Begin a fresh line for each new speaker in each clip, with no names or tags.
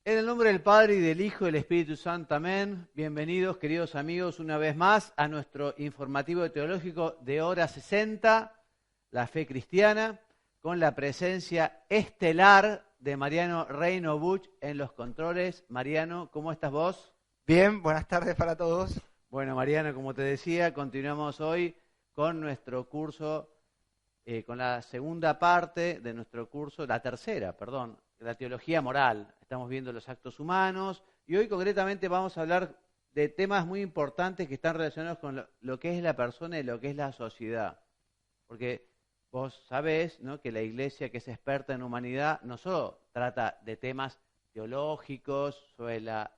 En el nombre del Padre y del Hijo y del Espíritu Santo, amén. Bienvenidos, queridos amigos, una vez más a nuestro informativo teológico de hora 60, la fe cristiana, con la presencia estelar de Mariano Reino Buch en los controles. Mariano, ¿cómo estás vos?
Bien, buenas tardes para todos.
Bueno, Mariano, como te decía, continuamos hoy con nuestro curso, con la segunda parte de nuestro curso, la tercera, perdón, la teología moral. Estamos viendo los actos humanos y hoy concretamente vamos a hablar de temas muy importantes que están relacionados con lo que es la persona y lo que es la sociedad. Porque vos sabés, ¿no?, que la Iglesia, que es experta en humanidad, no solo trata de temas teológicos sobre la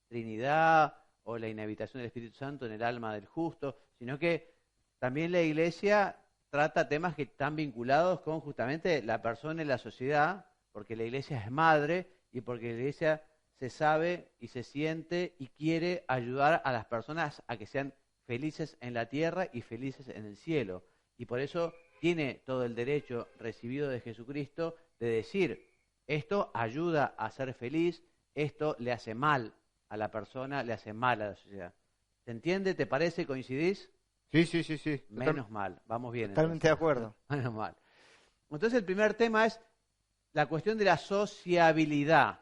Trinidad o la inhabitación del Espíritu Santo en el alma del justo, sino que también la Iglesia trata temas que están vinculados con justamente la persona y la sociedad, porque la Iglesia es madre y porque la Iglesia se sabe y se siente y quiere ayudar a las personas a que sean felices en la tierra y felices en el cielo. Y por eso tiene todo el derecho recibido de Jesucristo de decir, esto ayuda a ser feliz, esto le hace mal a la persona, le hace mal a la sociedad. ¿Se entiende? ¿Te parece? ¿Coincidís?
Sí.
Menos mal, vamos bien.
Totalmente de
Entonces.
acuerdo.
Menos mal. Entonces el primer tema es la cuestión de la sociabilidad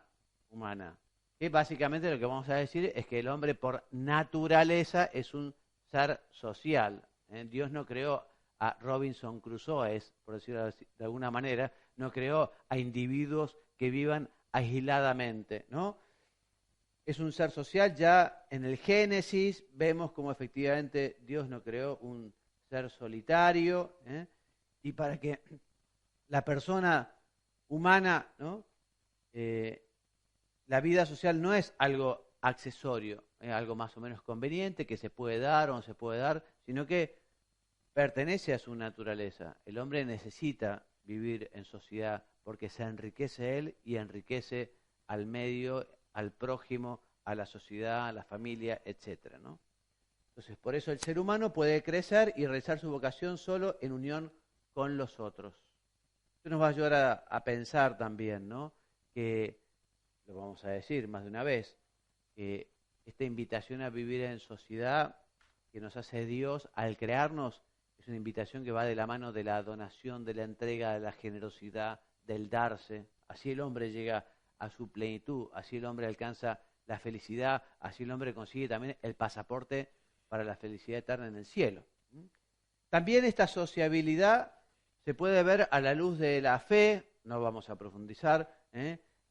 humana. Que básicamente lo que vamos a decir es que el hombre por naturaleza es un ser social. Dios no creó a Robinson Crusoe, por decirlo de alguna manera, no creó a individuos que vivan aisladamente, ¿no? Es un ser social. Ya en el Génesis vemos cómo efectivamente Dios no creó un ser solitario, y para que la persona humana, ¿no?, la vida social no es algo accesorio, es algo más o menos conveniente que se puede dar o no se puede dar, sino que pertenece a su naturaleza. El hombre necesita vivir en sociedad porque se enriquece él y enriquece al medio, al prójimo, a la sociedad, a la familia, etcétera, ¿no? Entonces, por eso el ser humano puede crecer y realizar su vocación solo en unión con los otros. Esto nos va a ayudar a pensar también, ¿no?, que, lo vamos a decir más de una vez, que esta invitación a vivir en sociedad que nos hace Dios al crearnos es una invitación que va de la mano de la donación, de la entrega, de la generosidad, del darse. Así el hombre llega a su plenitud, así el hombre alcanza la felicidad, así el hombre consigue también el pasaporte para la felicidad eterna en el cielo. También esta sociabilidad se puede ver a la luz de la fe, no vamos a profundizar,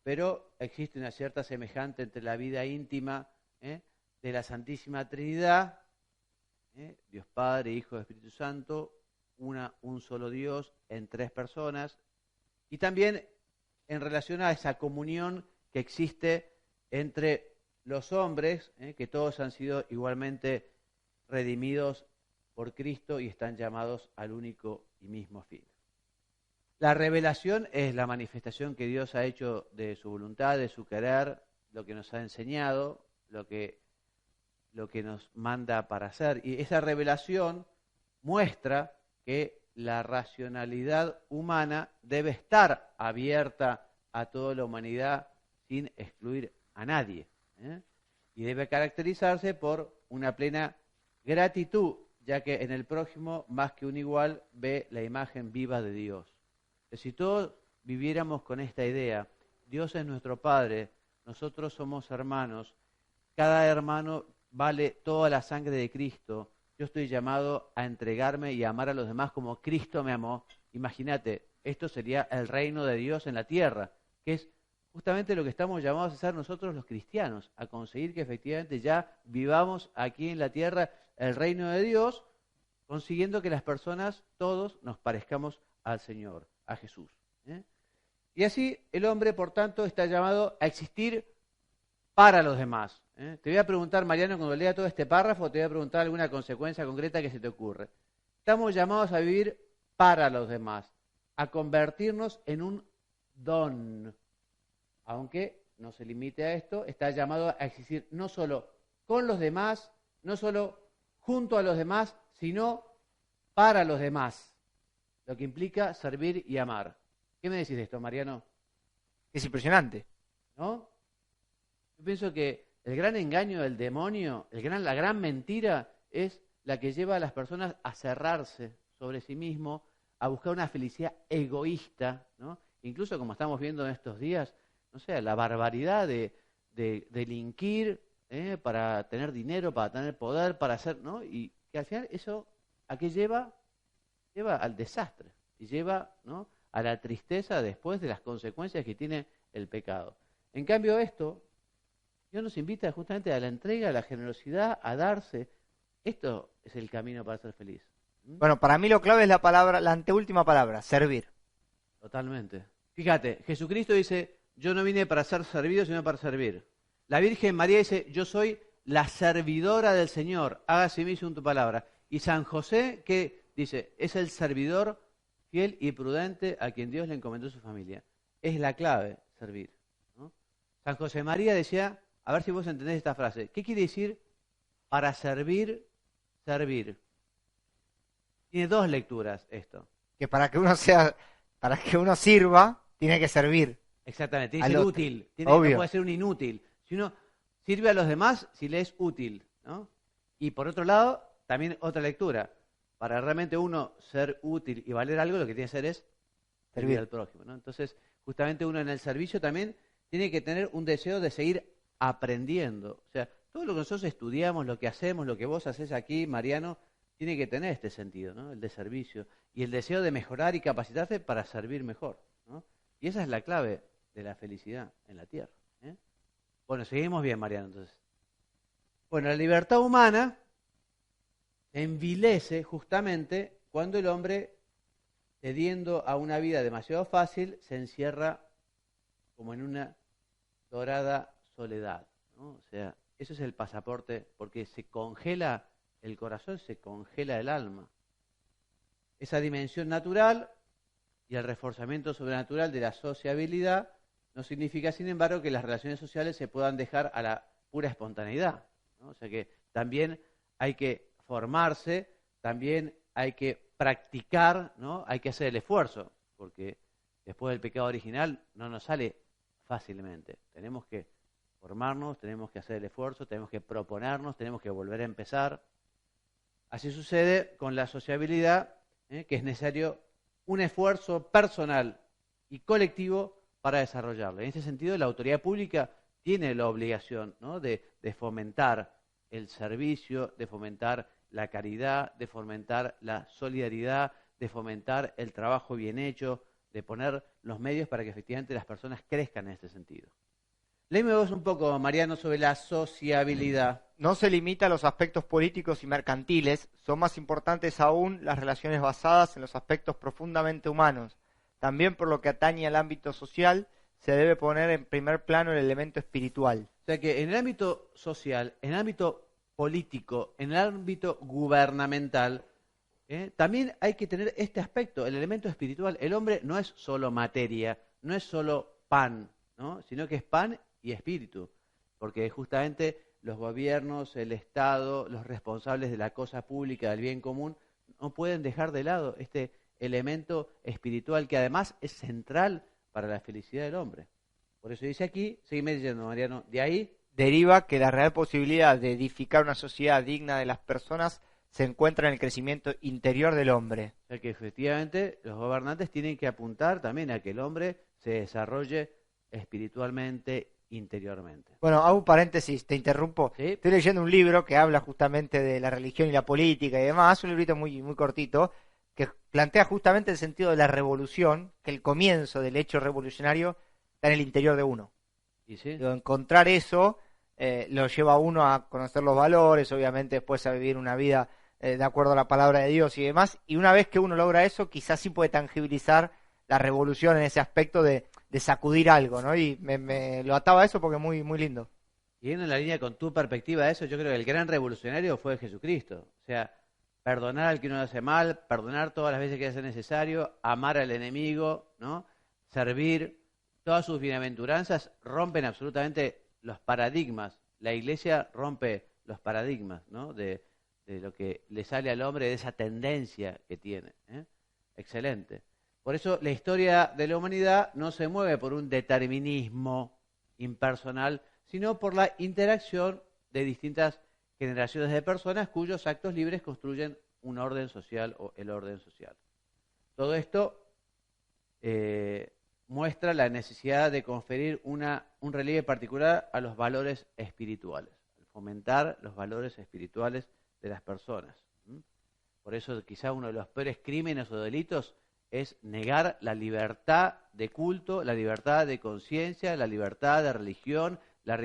pero existe una cierta semejanza entre la vida íntima de la Santísima Trinidad, Dios Padre, Hijo y Espíritu Santo, un solo Dios en tres personas, y también en relación a esa comunión que existe entre los hombres, que todos han sido igualmente redimidos por Cristo y están llamados al único y mismo fin. La revelación es la manifestación que Dios ha hecho de su voluntad, de su querer, lo que nos ha enseñado, lo que nos manda para hacer. Y esa revelación muestra que la racionalidad humana debe estar abierta a toda la humanidad sin excluir a nadie, y debe caracterizarse por una plena gratitud, ya que en el prójimo, más que un igual, ve la imagen viva de Dios. Si todos viviéramos con esta idea, Dios es nuestro Padre, nosotros somos hermanos, cada hermano vale toda la sangre de Cristo, yo estoy llamado a entregarme y a amar a los demás como Cristo me amó. Imagínate, esto sería el reino de Dios en la tierra, que es justamente lo que estamos llamados a hacer nosotros los cristianos, a conseguir que efectivamente ya vivamos aquí en la tierra el reino de Dios, consiguiendo que las personas, todos, nos parezcamos al Señor, a Jesús. Y así el hombre, por tanto, está llamado a existir para los demás. Te voy a preguntar, Mariano, cuando lea todo este párrafo, te voy a preguntar alguna consecuencia concreta que se te ocurre. Estamos llamados a vivir para los demás, a convertirnos en un don. Aunque no se limite a esto, está llamado a existir no solo con los demás, no solo junto a los demás, sino para los demás. Lo que implica servir y amar. ¿Qué me decís de esto, Mariano?
Es impresionante.
¿No? pienso que el gran engaño del demonio, la gran mentira, es la que lleva a las personas a cerrarse sobre sí mismo, a buscar una felicidad egoísta, ¿no? Incluso como estamos viendo en estos días, no sé, la barbaridad de delinquir para tener dinero, para tener poder, para hacer, ¿no? Y que al final eso, ¿a qué lleva? Lleva al desastre y lleva, ¿no?, a la tristeza después de las consecuencias que tiene el pecado. En cambio esto, Dios nos invita justamente a la entrega, a la generosidad, a darse. Esto es el camino para ser feliz.
Bueno, para mí lo clave es la palabra, la anteúltima palabra, servir.
Totalmente. Fíjate, Jesucristo dice, yo no vine para ser servido, sino para servir. La Virgen María dice, yo soy la servidora del Señor, hágase en mí según tu palabra. Y San José, que dice, es el servidor fiel y prudente a quien Dios le encomendó su familia. Es la clave, servir, ¿no? San José María decía, a ver si vos entendés esta frase, ¿qué quiere decir para servir, servir? Tiene dos lecturas esto.
Que para que uno sirva, tiene que servir.
Exactamente, tiene que ser útil, no puede ser un inútil. Si uno sirve a los demás, si le es útil, ¿no? Y por otro lado, también otra lectura. Para realmente uno ser útil y valer algo, lo que tiene que hacer es servir al prójimo, ¿no? Entonces, justamente uno en el servicio también tiene que tener un deseo de seguir aprendiendo. O sea, todo lo que nosotros estudiamos, lo que hacemos, lo que vos haces aquí, Mariano, tiene que tener este sentido, ¿no? El de servicio y el deseo de mejorar y capacitarse para servir mejor, ¿no? Y esa es la clave de la felicidad en la tierra, ¿eh? Bueno, seguimos bien, Mariano, entonces. Bueno, la libertad humana envilece justamente cuando el hombre, cediendo a una vida demasiado fácil, se encierra como en una dorada soledad, ¿no? O sea, eso es el pasaporte, porque se congela el corazón, se congela el alma. Esa dimensión natural y el reforzamiento sobrenatural de la sociabilidad no significa, sin embargo, que las relaciones sociales se puedan dejar a la pura espontaneidad, ¿no? O sea que también hay que formarse, también hay que practicar, ¿no? Hay que hacer el esfuerzo, porque después del pecado original no nos sale fácilmente. Tenemos que formarnos, tenemos que hacer el esfuerzo, tenemos que proponernos, tenemos que volver a empezar. Así sucede con la sociabilidad, que es necesario un esfuerzo personal y colectivo para desarrollarla. En ese sentido, la autoridad pública tiene la obligación, ¿no?, de fomentar el servicio, de fomentar la caridad, de fomentar la solidaridad, de fomentar el trabajo bien hecho, de poner los medios para que efectivamente las personas crezcan en este sentido. Léeme vos un poco, Mariano, sobre la sociabilidad.
No se limita a los aspectos políticos y mercantiles, son más importantes aún las relaciones basadas en los aspectos profundamente humanos. También por lo que atañe al ámbito social, se debe poner en primer plano el elemento espiritual.
O sea que en el ámbito social, en el ámbito político, en el ámbito gubernamental, también hay que tener este aspecto, el elemento espiritual. El hombre no es solo materia, no es solo pan, ¿no?, sino que es pan y espíritu, porque justamente los gobiernos, el Estado, los responsables de la cosa pública, del bien común, no pueden dejar de lado este elemento espiritual que además es central para la felicidad del hombre. Por eso dice aquí, seguime leyendo, Mariano, de ahí
deriva que la real posibilidad de edificar una sociedad digna de las personas se encuentra en el crecimiento interior del hombre.
O sea que efectivamente los gobernantes tienen que apuntar también a que el hombre se desarrolle espiritualmente, interiormente.
Bueno, hago un paréntesis, te interrumpo.
¿Sí?
Estoy leyendo un libro que habla justamente de la religión y la política y demás, un librito muy, muy cortito, que plantea justamente el sentido de la revolución, que el comienzo del hecho revolucionario está en el interior de uno.
¿Y sí?
Encontrar eso lo lleva a uno a conocer los valores, obviamente después a vivir una vida de acuerdo a la palabra de Dios y demás, y una vez que uno logra eso, quizás sí puede tangibilizar la revolución en ese aspecto de sacudir algo, ¿no? Y me lo ataba a eso porque es muy, muy lindo.
Y en la línea con tu perspectiva de eso, yo creo que el gran revolucionario fue Jesucristo. O sea, perdonar al que uno hace mal, perdonar todas las veces que sea necesario, amar al enemigo, ¿no?, servir. Todas sus bienaventuranzas rompen absolutamente los paradigmas. La Iglesia rompe los paradigmas, ¿no?, de lo que le sale al hombre, de esa tendencia que tiene. Excelente. Por eso la historia de la humanidad no se mueve por un determinismo impersonal, sino por la interacción de distintas generaciones de personas cuyos actos libres construyen un orden social o el orden social. Todo esto muestra la necesidad de conferir un relieve particular a los valores espirituales, fomentar los valores espirituales de las personas. Por eso quizá uno de los peores crímenes o delitos es negar la libertad de culto, la libertad de conciencia, la libertad de religión, la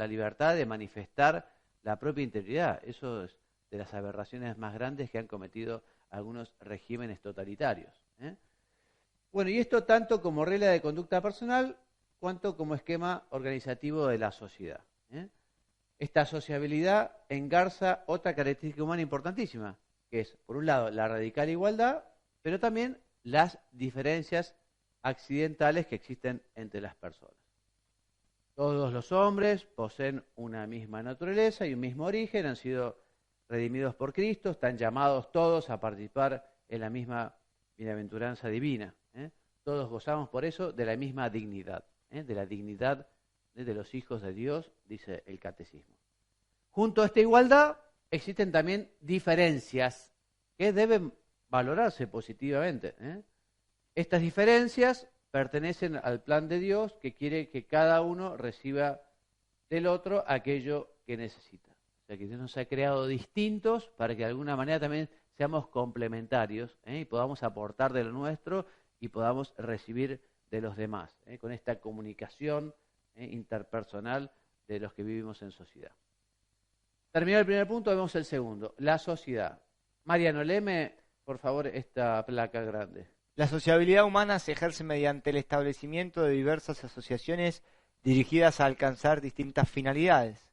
libertad de manifestar la propia integridad. Eso es de las aberraciones más grandes que han cometido algunos regímenes totalitarios. Bueno, y esto tanto como regla de conducta personal, cuanto como esquema organizativo de la sociedad. Esta sociabilidad engarza otra característica humana importantísima, que es, por un lado, la radical igualdad, pero también las diferencias accidentales que existen entre las personas. Todos los hombres poseen una misma naturaleza y un mismo origen, han sido redimidos por Cristo, están llamados todos a participar en la misma bienaventuranza divina. Todos gozamos por eso de la misma dignidad, de la dignidad de los hijos de Dios, dice el catecismo. Junto a esta igualdad existen también diferencias que deben valorarse positivamente. Estas diferencias pertenecen al plan de Dios que quiere que cada uno reciba del otro aquello que necesita. O sea que Dios nos ha creado distintos para que de alguna manera también seamos complementarios y podamos aportar de lo nuestro y podamos recibir de los demás, con esta comunicación interpersonal de los que vivimos en sociedad. Terminado el primer punto, vemos el segundo, la sociedad. Mariano, léeme, por favor, esta placa grande.
La sociabilidad humana se ejerce mediante el establecimiento de diversas asociaciones dirigidas a alcanzar distintas finalidades.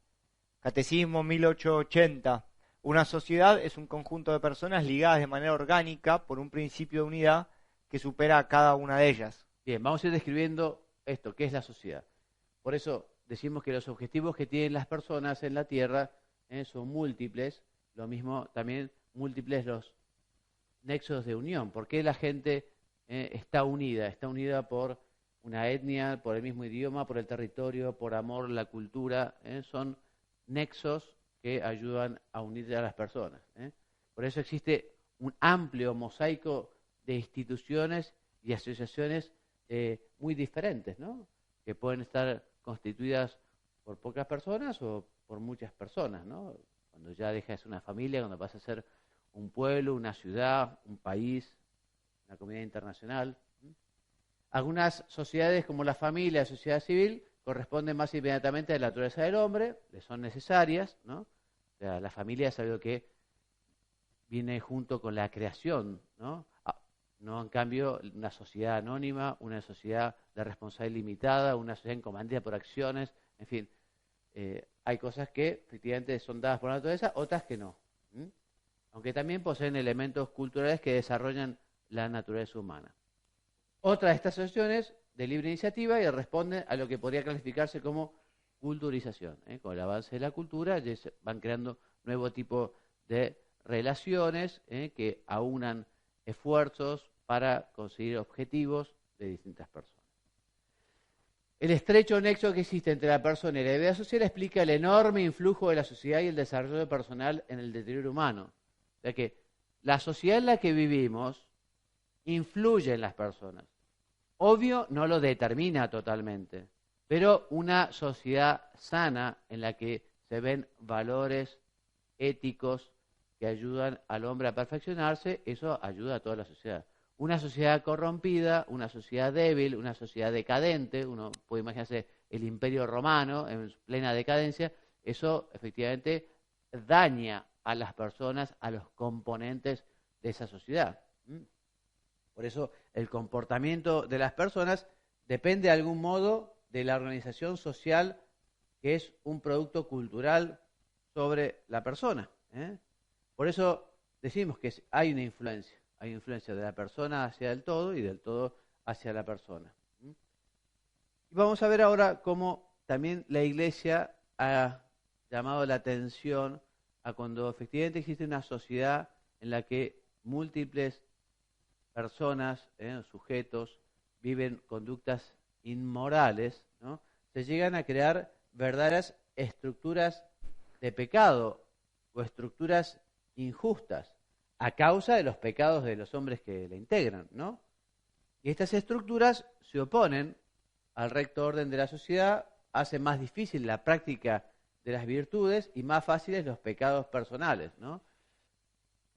Catecismo 1880. Una sociedad es un conjunto de personas ligadas de manera orgánica por un principio de unidad que supera a cada una de ellas.
Bien, vamos a ir describiendo esto, ¿qué es la sociedad? Por eso decimos que los objetivos que tienen las personas en la Tierra son múltiples, lo mismo también múltiples los nexos de unión. ¿Por qué la gente está unida? Está unida por una etnia, por el mismo idioma, por el territorio, por amor, la cultura. Son nexos que ayudan a unir a las personas. Por eso existe un amplio mosaico de instituciones y asociaciones muy diferentes, ¿no? Que pueden estar constituidas por pocas personas o por muchas personas, ¿no? Cuando ya deja de ser una familia, cuando pasa a ser un pueblo, una ciudad, un país, una comunidad internacional. Algunas sociedades como la familia, la sociedad civil, corresponden más inmediatamente a la naturaleza del hombre, le son necesarias, ¿no? O sea, la familia es algo que viene junto con la creación, ¿no? No, en cambio, una sociedad anónima, una sociedad de responsabilidad limitada, una sociedad encomendada por acciones, en fin. Hay cosas que efectivamente son dadas por la naturaleza, otras que no. Aunque también poseen elementos culturales que desarrollan la naturaleza humana. Otra de estas asociaciones de libre iniciativa y responden a lo que podría calificarse como culturización. Con el avance de la cultura ya se van creando nuevo tipo de relaciones que aunan esfuerzos para conseguir objetivos de distintas personas. El estrecho nexo que existe entre la persona y la vida social explica el enorme influjo de la sociedad y el desarrollo personal en el deterioro humano. O sea que la sociedad en la que vivimos influye en las personas. Obvio, no lo determina totalmente, pero una sociedad sana en la que se ven valores éticos que ayudan al hombre a perfeccionarse, eso ayuda a toda la sociedad. Una sociedad corrompida, una sociedad débil, una sociedad decadente, uno puede imaginarse el Imperio Romano en plena decadencia, eso efectivamente daña a las personas, a los componentes de esa sociedad. Por eso el comportamiento de las personas depende de algún modo de la organización social que es un producto cultural sobre la persona. Por eso decimos que hay una influencia. Hay influencia de la persona hacia el todo y del todo hacia la persona. Y vamos a ver ahora cómo también la Iglesia ha llamado la atención a cuando efectivamente existe una sociedad en la que múltiples personas, sujetos, viven conductas inmorales, ¿no? Se llegan a crear verdaderas estructuras de pecado o estructuras injustas a causa de los pecados de los hombres que la integran, ¿no? Y estas estructuras se oponen al recto orden de la sociedad, hacen más difícil la práctica de las virtudes y más fáciles los pecados personales, ¿no?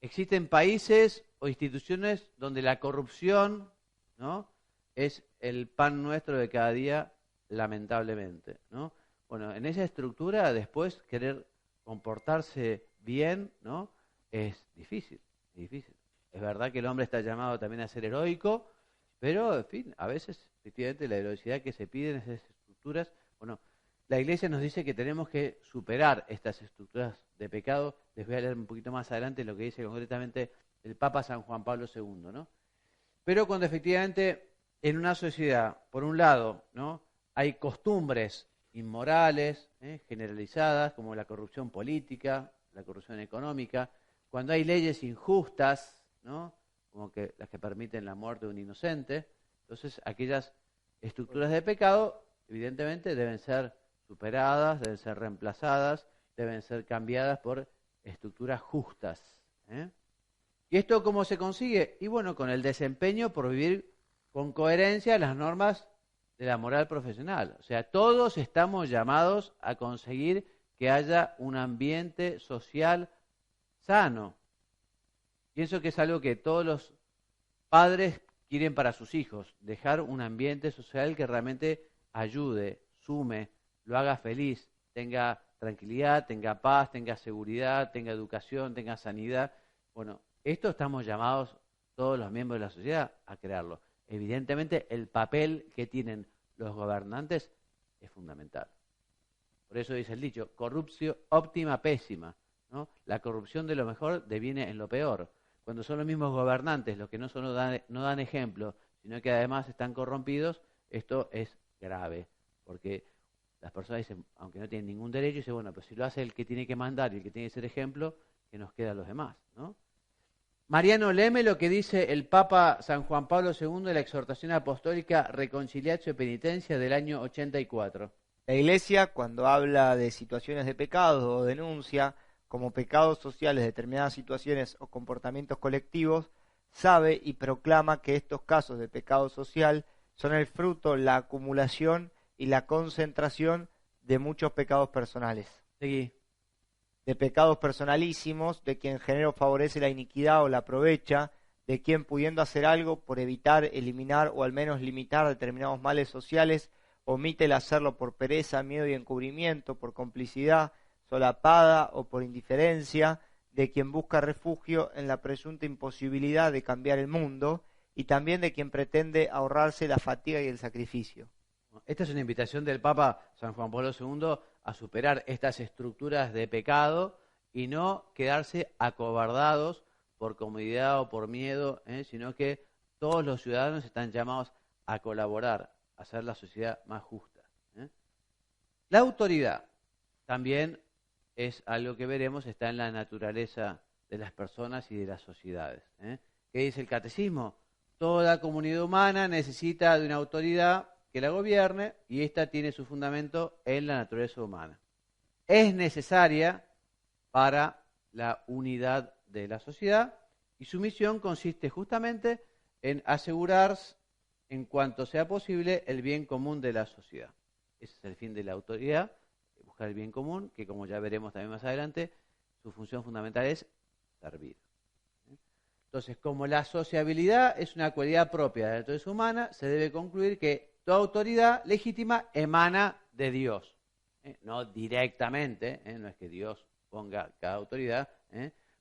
Existen países o instituciones donde la corrupción, ¿no?, es el pan nuestro de cada día, lamentablemente, ¿no? Bueno, en esa estructura después querer comportarse bien, ¿no?, es difícil, es difícil. Es verdad que el hombre está llamado también a ser heroico, pero, en fin, a veces, efectivamente, la heroicidad que se pide en esas estructuras, bueno, la Iglesia nos dice que tenemos que superar estas estructuras de pecado. Les voy a leer un poquito más adelante lo que dice concretamente el Papa San Juan Pablo II, ¿no? Pero cuando efectivamente en una sociedad, por un lado, ¿no?, hay costumbres inmorales, generalizadas, como la corrupción política, la corrupción económica, cuando hay leyes injustas, ¿no?, como que las que permiten la muerte de un inocente, entonces aquellas estructuras de pecado evidentemente deben ser superadas, deben ser reemplazadas, deben ser cambiadas por estructuras justas. ¿Y esto cómo se consigue? Y bueno, con el desempeño por vivir con coherencia las normas de la moral profesional. O sea, todos estamos llamados a conseguir que haya un ambiente social sano. Pienso que es algo que todos los padres quieren para sus hijos, dejar un ambiente social que realmente ayude, sume, lo haga feliz, tenga tranquilidad, tenga paz, tenga seguridad, tenga educación, tenga sanidad. Bueno, esto estamos llamados todos los miembros de la sociedad a crearlo. Evidentemente, el papel que tienen los gobernantes es fundamental. Por eso dice el dicho, corruptio optima pésima, ¿no? La corrupción de lo mejor deviene en lo peor. Cuando son los mismos gobernantes los que no solo no dan ejemplo, sino que además están corrompidos, esto es grave, porque las personas dicen, aunque no tienen ningún derecho, dicen, bueno, pues si lo hace el que tiene que mandar y el que tiene que ser ejemplo, ¿qué nos queda a los demás, ¿no? Mariano, léeme lo que dice el Papa San Juan Pablo II de la exhortación apostólica Reconciliatio e Penitencia del año 84.
La Iglesia, cuando habla de situaciones de pecado o denuncia como pecados sociales determinadas situaciones o comportamientos colectivos, sabe y proclama que estos casos de pecado social son el fruto, la acumulación y la concentración de muchos pecados personales.
Seguí.
De pecados personalísimos, de quien género favorece la iniquidad o la aprovecha, de quien pudiendo hacer algo por evitar, eliminar o al menos limitar determinados males sociales, omite el hacerlo por pereza, miedo y encubrimiento, por complicidad solapada o por indiferencia, de quien busca refugio en la presunta imposibilidad de cambiar el mundo, y también de quien pretende ahorrarse la fatiga y el sacrificio.
Esta es una invitación del Papa San Juan Pablo II a superar estas estructuras de pecado y no quedarse acobardados por comodidad o por miedo, sino que todos los ciudadanos están llamados a colaborar, a hacer la sociedad más justa. La autoridad también es algo que veremos, está en la naturaleza de las personas y de las sociedades. ¿Qué dice el catecismo? Toda comunidad humana necesita de una autoridad que la gobierne y esta tiene su fundamento en la naturaleza humana. Es necesaria para la unidad de la sociedad y su misión consiste justamente en asegurar, en cuanto sea posible, el bien común de la sociedad. Ese es el fin de la autoridad, buscar el bien común, que como ya veremos también más adelante, su función fundamental es servir. Entonces, como la sociabilidad es una cualidad propia de la naturaleza humana, se debe concluir que toda autoridad legítima emana de Dios. No directamente, no es que Dios ponga cada autoridad,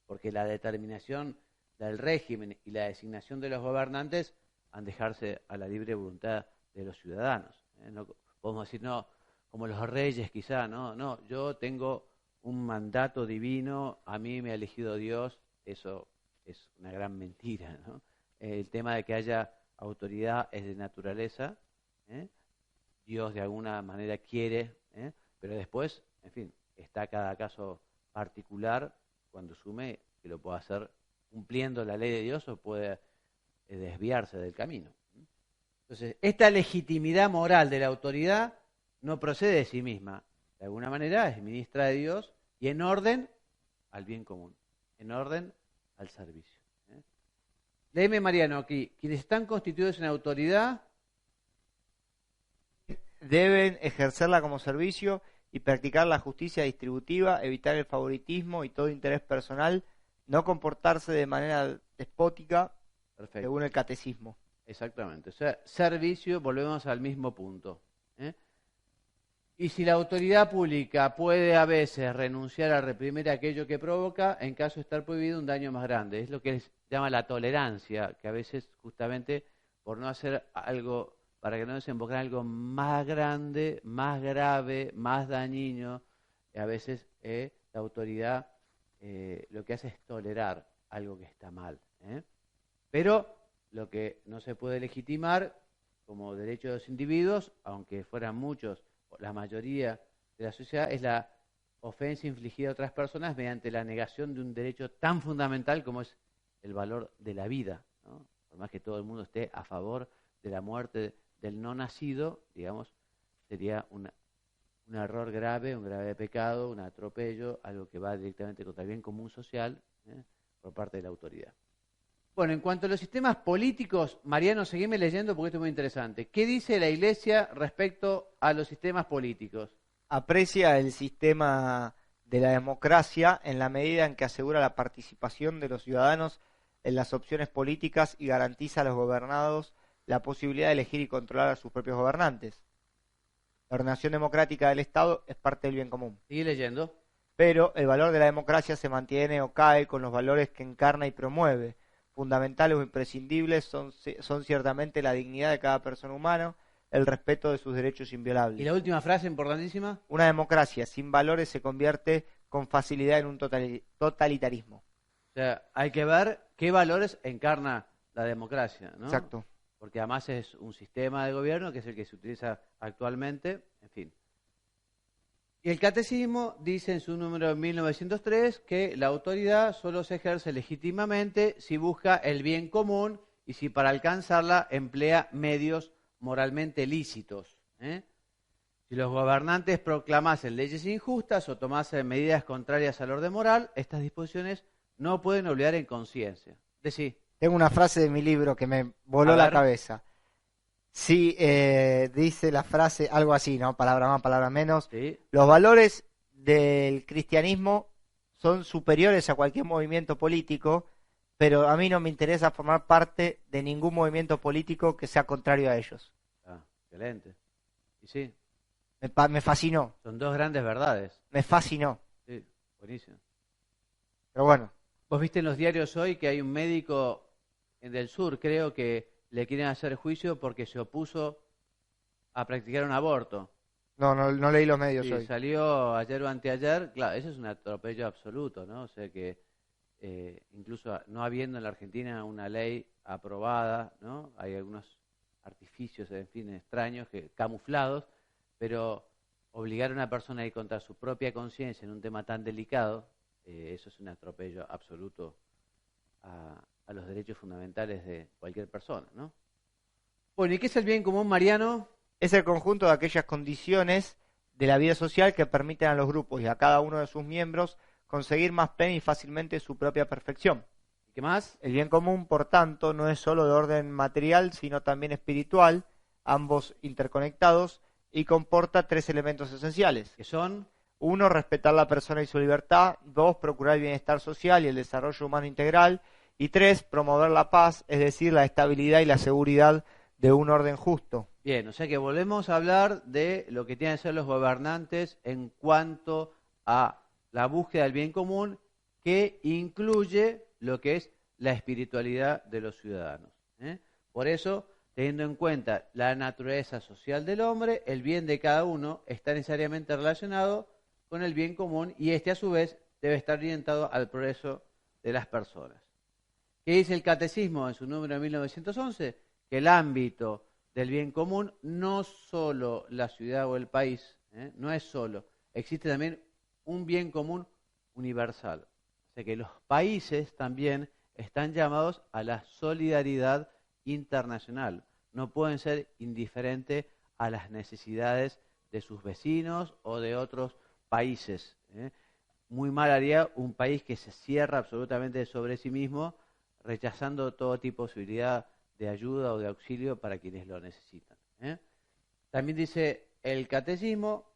porque la determinación del régimen y la designación de los gobernantes han de dejarse a la libre voluntad de los ciudadanos. No podemos decir, no, como los reyes quizá, no, yo tengo un mandato divino, a mí me ha elegido Dios, eso es una gran mentira, ¿no? El tema de que haya autoridad es de naturaleza, Dios de alguna manera quiere, pero después, en fin, está cada caso particular cuando asume que lo puede hacer cumpliendo la ley de Dios o puede desviarse del camino. Entonces, esta legitimidad moral de la autoridad no procede de sí misma, de alguna manera es ministra de Dios y en orden al bien común, en orden al servicio. Léeme, Mariano, aquí. Quienes están constituidos en autoridad
deben ejercerla como servicio y practicar la justicia distributiva, evitar el favoritismo y todo interés personal, no comportarse de manera despótica,
perfecto,
según el catecismo.
Exactamente. O sea, servicio, volvemos al mismo punto. Y si la autoridad pública puede a veces renunciar a reprimir aquello que provoca, en caso de estar prohibido, un daño más grande. Es lo que se llama la tolerancia, que a veces justamente por no hacer algo, para que no desemboque en algo más grande, más grave, más dañino, a veces la autoridad lo que hace es tolerar algo que está mal. Pero lo que no se puede legitimar como derecho de los individuos, aunque fueran muchos, la mayoría de la sociedad, es la ofensa infligida a otras personas mediante la negación de un derecho tan fundamental como es el valor de la vida, ¿no? Por más que todo el mundo esté a favor de la muerte del no nacido, digamos, sería un error grave, un grave pecado, un atropello, algo que va directamente contra el bien común social por parte de la autoridad. Bueno, en cuanto a los sistemas políticos, Mariano, seguime leyendo porque esto es muy interesante. ¿Qué dice la Iglesia respecto a los sistemas políticos?
Aprecia el sistema de la democracia en la medida en que asegura la participación de los ciudadanos en las opciones políticas y garantiza a los gobernados la posibilidad de elegir y controlar a sus propios gobernantes. La ordenación democrática del Estado es parte del bien común.
Sigue leyendo.
Pero el valor de la democracia se mantiene o cae con los valores que encarna y promueve. Fundamentales o imprescindibles son ciertamente la dignidad de cada persona humana, el respeto de sus derechos inviolables.
Y la última frase importantísima.
Una democracia sin valores se convierte con facilidad en un totalitarismo.
O sea, hay que ver qué valores encarna la democracia, ¿no?
Exacto.
Porque además es un sistema de gobierno que es el que se utiliza actualmente, en fin. Y el catecismo dice en su número 1903 que la autoridad solo se ejerce legítimamente si busca el bien común y si para alcanzarla emplea medios moralmente lícitos. Si los gobernantes proclamasen leyes injustas o tomasen medidas contrarias al orden moral, estas disposiciones no pueden obligar en conciencia. Decí.
Tengo una frase de mi libro que me voló la cabeza. Sí, dice la frase algo así, ¿no? Palabra más, palabra menos.
Sí.
Los valores del cristianismo son superiores a cualquier movimiento político, pero a mí no me interesa formar parte de ningún movimiento político que sea contrario a ellos.
Ah, excelente. Y sí.
Me fascinó.
Son dos grandes verdades.
Me fascinó.
Sí, buenísimo.
Pero bueno.
Vos viste en los diarios hoy que hay un médico del sur, creo que le quieren hacer juicio porque se opuso a practicar un aborto.
No leí los medios
Sí,
hoy.
salió ayer o anteayer, claro, eso es un atropello absoluto, ¿no? O sea que incluso no habiendo en la Argentina una ley aprobada, ¿no? Hay algunos artificios, en fin, extraños, camuflados, pero obligar a una persona a ir contra su propia conciencia en un tema tan delicado, eso es un atropello absoluto a los derechos fundamentales de cualquier persona, ¿no? Bueno, ¿y qué es el bien común, Mariano?
Es el conjunto de aquellas condiciones de la vida social que permiten a los grupos y a cada uno de sus miembros conseguir más plena y fácilmente su propia perfección.
¿Y qué más?
El bien común, por tanto, no es solo de orden material, sino también espiritual, ambos interconectados, y comporta tres elementos esenciales.
¿Qué son?
1, respetar la persona y su libertad. 2, procurar el bienestar social y el desarrollo humano integral. Y 3, promover la paz, es decir, la estabilidad y la seguridad de un orden justo.
Bien, o sea que volvemos a hablar de lo que tienen que ser los gobernantes en cuanto a la búsqueda del bien común, que incluye lo que es la espiritualidad de los ciudadanos. Por eso, teniendo en cuenta la naturaleza social del hombre, el bien de cada uno está necesariamente relacionado con el bien común y este a su vez debe estar orientado al progreso de las personas. ¿Qué dice el Catecismo en su número de 1911? Que el ámbito del bien común, no solo la ciudad o el país, no es solo, existe también un bien común universal. O sea que los países también están llamados a la solidaridad internacional. No pueden ser indiferentes a las necesidades de sus vecinos o de otros países. Muy mal haría un país que se cierra absolutamente sobre sí mismo, rechazando todo tipo de posibilidad de ayuda o de auxilio para quienes lo necesitan. También dice el catecismo,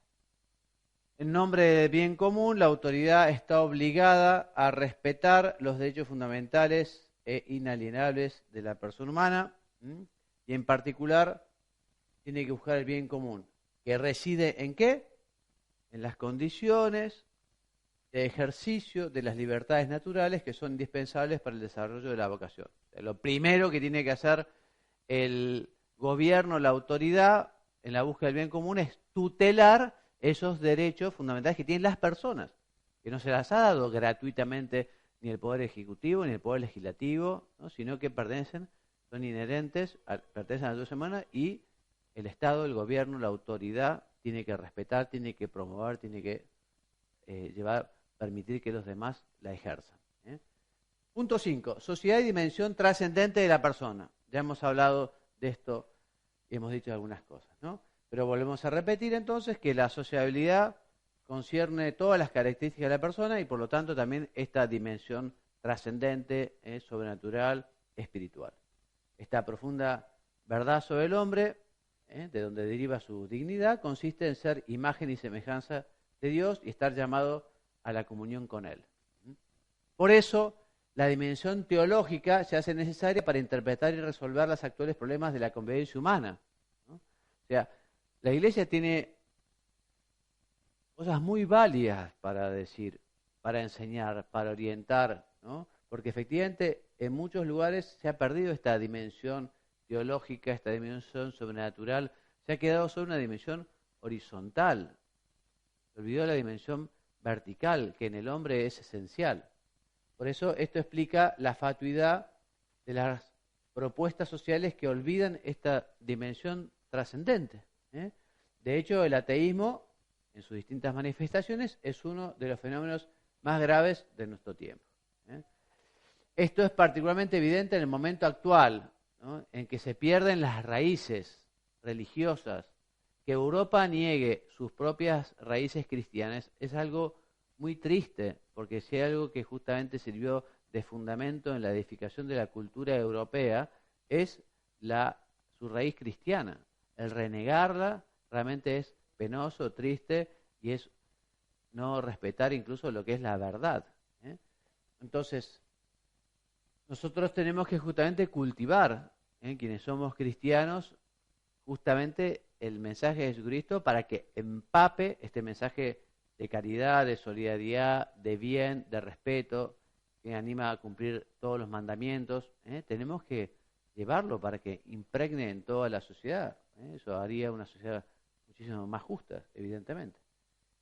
en nombre del bien común, la autoridad está obligada a respetar los derechos fundamentales e inalienables de la persona humana, y en particular tiene que buscar el bien común, que reside ¿en qué? En las condiciones de ejercicio de las libertades naturales que son indispensables para el desarrollo de la vocación. O sea, lo primero que tiene que hacer el gobierno, la autoridad, en la búsqueda del bien común es tutelar esos derechos fundamentales que tienen las personas, que no se las ha dado gratuitamente ni el Poder Ejecutivo ni el Poder Legislativo, ¿no? Sino que son inherentes, pertenecen a la naturaleza humana y el Estado, el gobierno, la autoridad tiene que respetar, tiene que promover, tiene que permitir que los demás la ejerzan. Punto 5. Sociedad y dimensión trascendente de la persona. Ya hemos hablado de esto y hemos dicho algunas cosas, ¿no? Pero volvemos a repetir entonces que la sociabilidad concierne todas las características de la persona y por lo tanto también esta dimensión trascendente, sobrenatural, espiritual. Esta profunda verdad sobre el hombre, de donde deriva su dignidad, consiste en ser imagen y semejanza de Dios y estar llamado a la comunión con Él. Por eso, la dimensión teológica se hace necesaria para interpretar y resolver los actuales problemas de la convivencia humana, ¿no? O sea, la Iglesia tiene cosas muy válidas para decir, para enseñar, para orientar, ¿no? Porque efectivamente en muchos lugares se ha perdido esta dimensión teológica, esta dimensión sobrenatural, se ha quedado solo una dimensión horizontal. Se olvidó la dimensión vertical, que en el hombre es esencial. Por eso esto explica la fatuidad de las propuestas sociales que olvidan esta dimensión trascendente. De hecho, el ateísmo, en sus distintas manifestaciones, es uno de los fenómenos más graves de nuestro tiempo. Esto es particularmente evidente en el momento actual, ¿no? En que se pierden las raíces religiosas. Que Europa niegue sus propias raíces cristianas es algo muy triste, porque si hay algo que justamente sirvió de fundamento en la edificación de la cultura europea, es su raíz cristiana. El renegarla realmente es penoso, triste, y es no respetar incluso lo que es la verdad. Entonces, nosotros tenemos que justamente cultivar, quienes somos cristianos, justamente el mensaje de Jesucristo para que empape este mensaje de caridad, de solidaridad, de bien, de respeto, que anima a cumplir todos los mandamientos. Tenemos que llevarlo para que impregne en toda la sociedad. Eso haría una sociedad muchísimo más justa, evidentemente.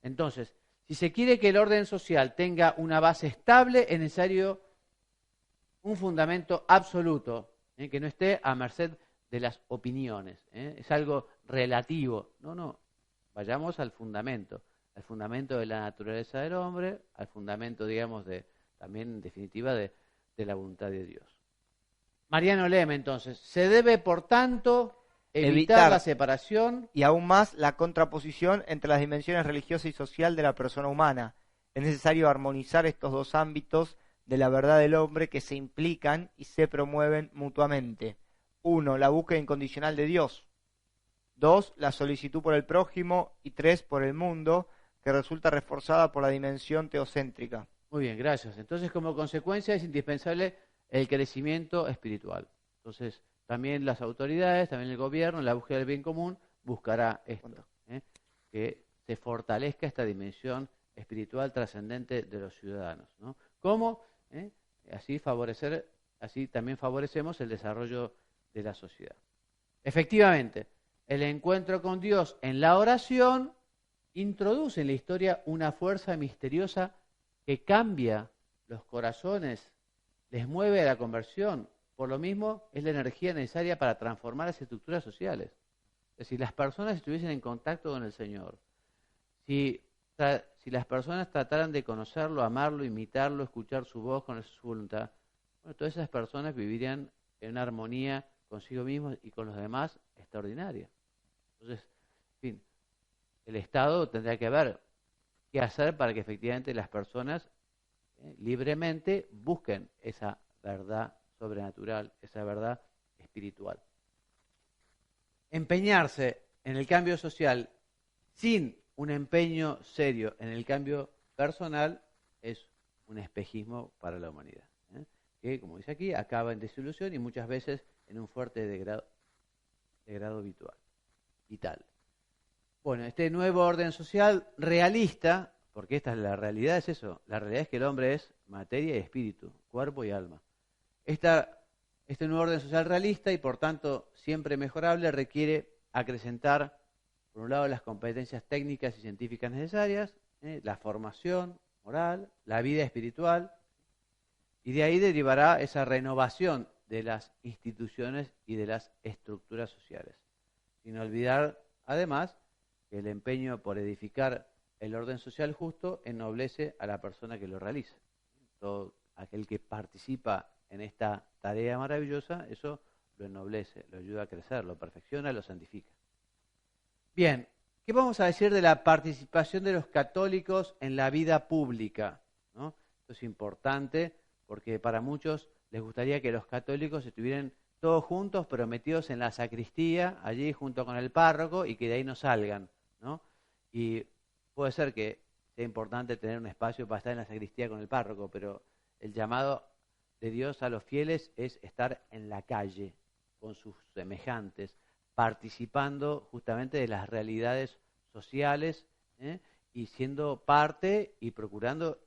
Entonces, si se quiere que el orden social tenga una base estable, es necesario un fundamento absoluto, que no esté a merced de las opiniones. Es algo relativo. No, vayamos al fundamento de la naturaleza del hombre, al fundamento, digamos, también en definitiva de la voluntad de Dios. Mariano Lema, entonces, se debe, por tanto, evitar la separación
y aún más la contraposición entre las dimensiones religiosa y social de la persona humana. Es necesario armonizar estos dos ámbitos de la verdad del hombre que se implican y se promueven mutuamente. 1. La búsqueda incondicional de Dios. 2. La solicitud por el prójimo. Y 3. Por el mundo, que resulta reforzada por la dimensión teocéntrica.
Muy bien, gracias. Entonces, como consecuencia, es indispensable el crecimiento espiritual. Entonces, también las autoridades, también el gobierno, en la búsqueda del bien común, buscará esto, que se fortalezca esta dimensión espiritual trascendente de los ciudadanos, ¿no? ¿Cómo? Así también favorecemos el desarrollo de la sociedad. Efectivamente, el encuentro con Dios en la oración introduce en la historia una fuerza misteriosa que cambia los corazones, les mueve a la conversión. Por lo mismo, es la energía necesaria para transformar las estructuras sociales. Es decir, las personas estuviesen en contacto con el Señor, si las personas trataran de conocerlo, amarlo, imitarlo, escuchar su voz, conocer su voluntad, bueno, todas esas personas vivirían en una armonía consigo mismos y con los demás extraordinaria. Entonces, en fin, el Estado tendrá que ver qué hacer para que efectivamente las personas libremente busquen esa verdad sobrenatural, esa verdad espiritual. Empeñarse en el cambio social sin un empeño serio en el cambio personal es un espejismo para la humanidad, que, como dice aquí, acaba en desilusión y muchas veces en un fuerte degrado vital. Bueno, este nuevo orden social realista, porque esta es la realidad, es eso, la realidad es que el hombre es materia y espíritu, cuerpo y alma. Este nuevo orden social realista y por tanto siempre mejorable requiere acrecentar, por un lado, las competencias técnicas y científicas necesarias, la formación moral, la vida espiritual, y de ahí derivará esa renovación de las instituciones y de las estructuras sociales. Sin olvidar, además, que el empeño por edificar el orden social justo ennoblece a la persona que lo realiza. Todo aquel que participa en esta tarea maravillosa, eso lo ennoblece, lo ayuda a crecer, lo perfecciona, lo santifica. Bien, ¿qué vamos a decir de la participación de los católicos en la vida pública? ¿No? Esto es importante porque para muchos les gustaría que los católicos estuvieran todos juntos, pero metidos en la sacristía, allí junto con el párroco, y que de ahí no salgan, ¿no? Y puede ser que sea importante tener un espacio para estar en la sacristía con el párroco, pero el llamado de Dios a los fieles es estar en la calle con sus semejantes, participando justamente de las realidades sociales, y siendo parte y procurando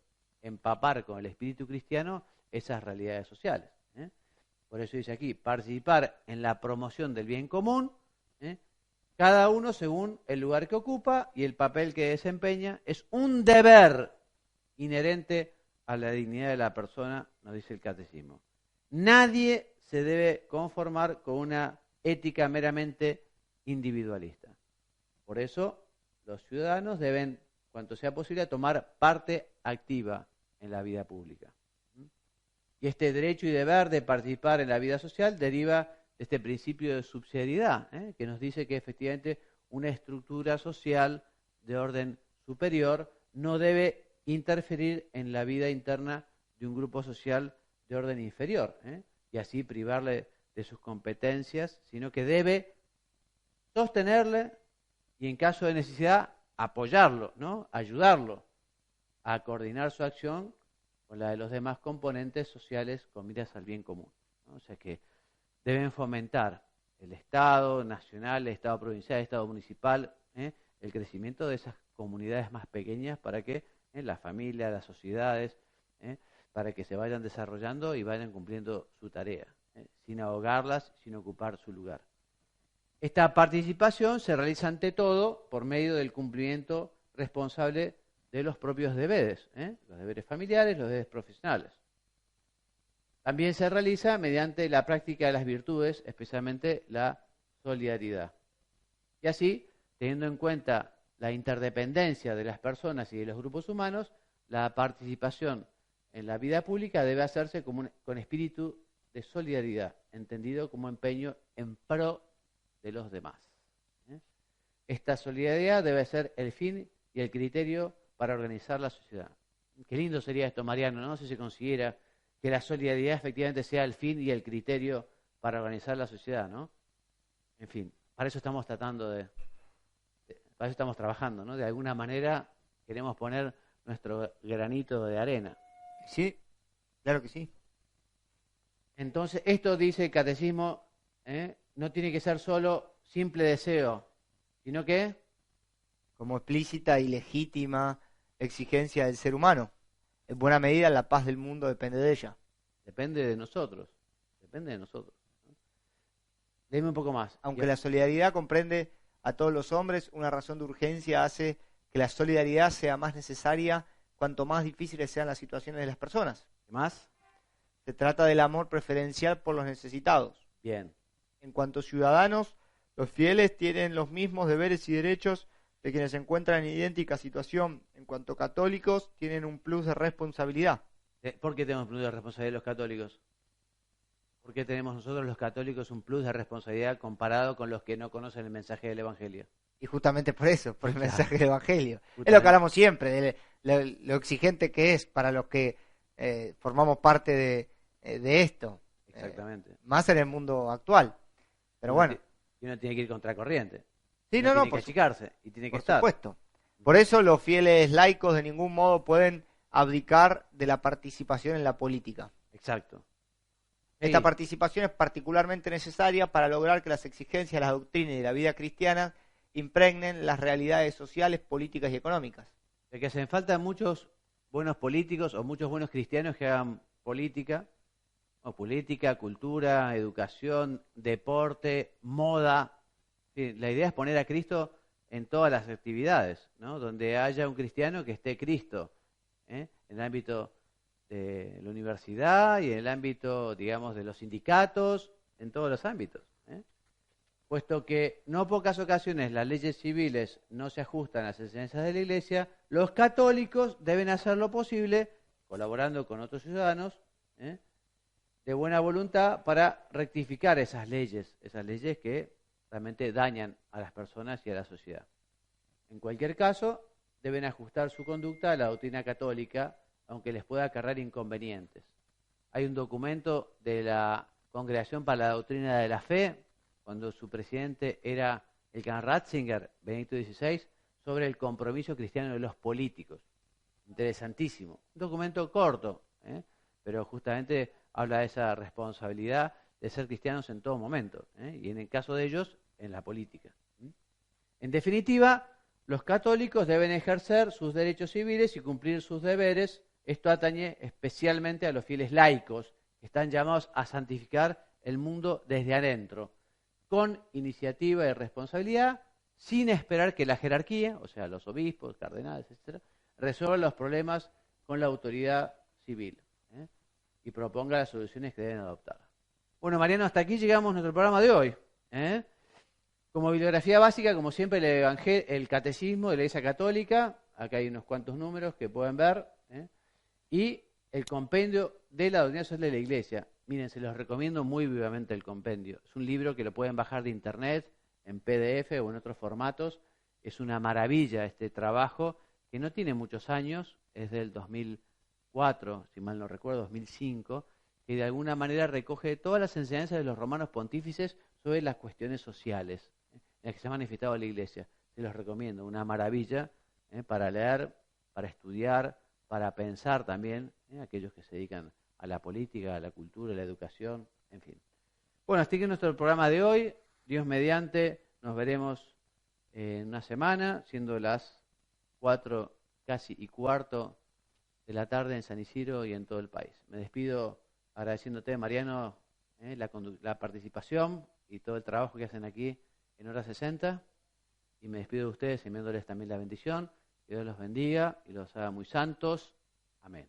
empapar con el espíritu cristiano esas realidades sociales. Por eso dice aquí, participar en la promoción del bien común, cada uno según el lugar que ocupa y el papel que desempeña, es un deber inherente a la dignidad de la persona, nos dice el catecismo. Nadie se debe conformar con una ética meramente individualista. Por eso, los ciudadanos deben, cuanto sea posible, tomar parte activa en la vida pública. Y este derecho y deber de participar en la vida social deriva de este principio de subsidiariedad, que nos dice que efectivamente una estructura social de orden superior no debe interferir en la vida interna de un grupo social de orden inferior, y así privarle de sus competencias, sino que debe sostenerle y en caso de necesidad apoyarlo, ¿no? Ayudarlo a coordinar su acción con la de los demás componentes sociales con miras al bien común, ¿no? O sea que deben fomentar el Estado nacional, el Estado provincial, el Estado municipal, el crecimiento de esas comunidades más pequeñas para que las familias, las sociedades, para que se vayan desarrollando y vayan cumpliendo su tarea, sin ahogarlas, sin ocupar su lugar. Esta participación se realiza ante todo por medio del cumplimiento responsable de los propios deberes, los deberes familiares, los deberes profesionales. También se realiza mediante la práctica de las virtudes, especialmente la solidaridad. Y así, teniendo en cuenta la interdependencia de las personas y de los grupos humanos, la participación en la vida pública debe hacerse con espíritu de solidaridad, entendido como empeño en pro de los demás. Esta solidaridad debe ser el fin y el criterio para organizar la sociedad. Qué lindo sería esto, Mariano, ¿no? Si se consiguiera que la solidaridad efectivamente sea el fin y el criterio para organizar la sociedad, ¿no? En fin, para eso estamos para eso estamos trabajando, ¿no? De alguna manera queremos poner nuestro granito de arena.
Sí, claro que sí.
Entonces, esto dice el catecismo, no tiene que ser solo simple deseo, sino que
como explícita y legítima exigencia del ser humano. En buena medida la paz del mundo depende de ella.
Depende de nosotros. Dime un poco más.
Aunque la solidaridad comprende a todos los hombres, una razón de urgencia hace que la solidaridad sea más necesaria cuanto más difíciles sean las situaciones de las personas.
¿Qué más?
Se trata del amor preferencial por los necesitados.
Bien.
En cuanto a ciudadanos, los fieles tienen los mismos deberes y derechos de quienes se encuentran en idéntica situación. En cuanto a católicos, tienen un plus de responsabilidad.
¿Por qué tenemos plus de responsabilidad los católicos? ¿Por qué tenemos nosotros los católicos un plus de responsabilidad comparado con los que no conocen el mensaje del Evangelio?
Y justamente por eso, por el
Claro.
mensaje del Evangelio. Es lo
Justamente.
que hablamos siempre, de lo exigente que es para los que formamos parte de esto.
Exactamente.
Más en el mundo actual. Pero
Uno
bueno,
y uno tiene que ir contracorriente.
sí,
Uno
no,
tiene que achicarse y tiene que
por
estar.
supuesto. Por eso los fieles laicos de ningún modo pueden abdicar de la participación en la política.
Exacto.
Esta
Sí,
participación es particularmente necesaria para lograr que las exigencias de la doctrina y de la vida cristiana impregnen las realidades sociales, políticas y económicas.
de que hacen falta muchos buenos políticos o muchos buenos cristianos que hagan política, o política, cultura, educación, deporte, moda. Sí, la idea es poner a Cristo en todas las actividades, ¿no? Donde haya un cristiano que esté Cristo, ¿eh? En el ámbito de la universidad y en el ámbito, digamos, de los sindicatos, en todos los ámbitos, ¿eh? Puesto que no pocas ocasiones las leyes civiles no se ajustan a las enseñanzas de la Iglesia, los católicos deben hacer lo posible, colaborando con otros ciudadanos, ¿eh? De buena voluntad para rectificar esas leyes que realmente dañan a las personas y a la sociedad. En cualquier caso, deben ajustar su conducta a la doctrina católica, aunque les pueda acarrear inconvenientes. Hay un documento de la Congregación para la Doctrina de la Fe, cuando su presidente era el can Ratzinger, Benedicto XVI, sobre el compromiso cristiano de los políticos. Interesantísimo. Un documento corto, pero justamente habla de esa responsabilidad de ser cristianos en todo momento, y en el caso de ellos, en la política. En definitiva, los católicos deben ejercer sus derechos civiles y cumplir sus deberes. Esto atañe especialmente a los fieles laicos, que están llamados a santificar el mundo desde adentro, con iniciativa y responsabilidad, sin esperar que la jerarquía, o sea, los obispos, cardenales, etc., resuelva los problemas con la autoridad civil, y proponga las soluciones que deben adoptar. Bueno, Mariano, hasta aquí llegamos a nuestro programa de hoy. Como bibliografía básica, como siempre, el Catecismo de la Iglesia Católica, acá hay unos cuantos números que pueden ver, y el Compendio de la Doctrina Social de la Iglesia. Miren, se los recomiendo muy vivamente el compendio. Es un libro que lo pueden bajar de internet, en PDF o en otros formatos. Es una maravilla este trabajo, que no tiene muchos años, es del 2004, si mal no recuerdo, 2005, que de alguna manera recoge todas las enseñanzas de los romanos pontífices sobre las cuestiones sociales, en las que se ha manifestado la Iglesia. Se los recomiendo, una maravilla, para leer, para estudiar, para pensar también, aquellos que se dedican a la política, a la cultura, a la educación, en fin. Bueno, hasta aquí nuestro programa de hoy. Dios mediante, nos veremos en una semana, siendo las 4 casi y cuarto de la tarde en San Isidro y en todo el país. Me despido agradeciéndote, Mariano, la participación y todo el trabajo que hacen aquí en Hora 60. Y me despido de ustedes enviándoles también la bendición. Que Dios los bendiga y los haga muy santos. Amén.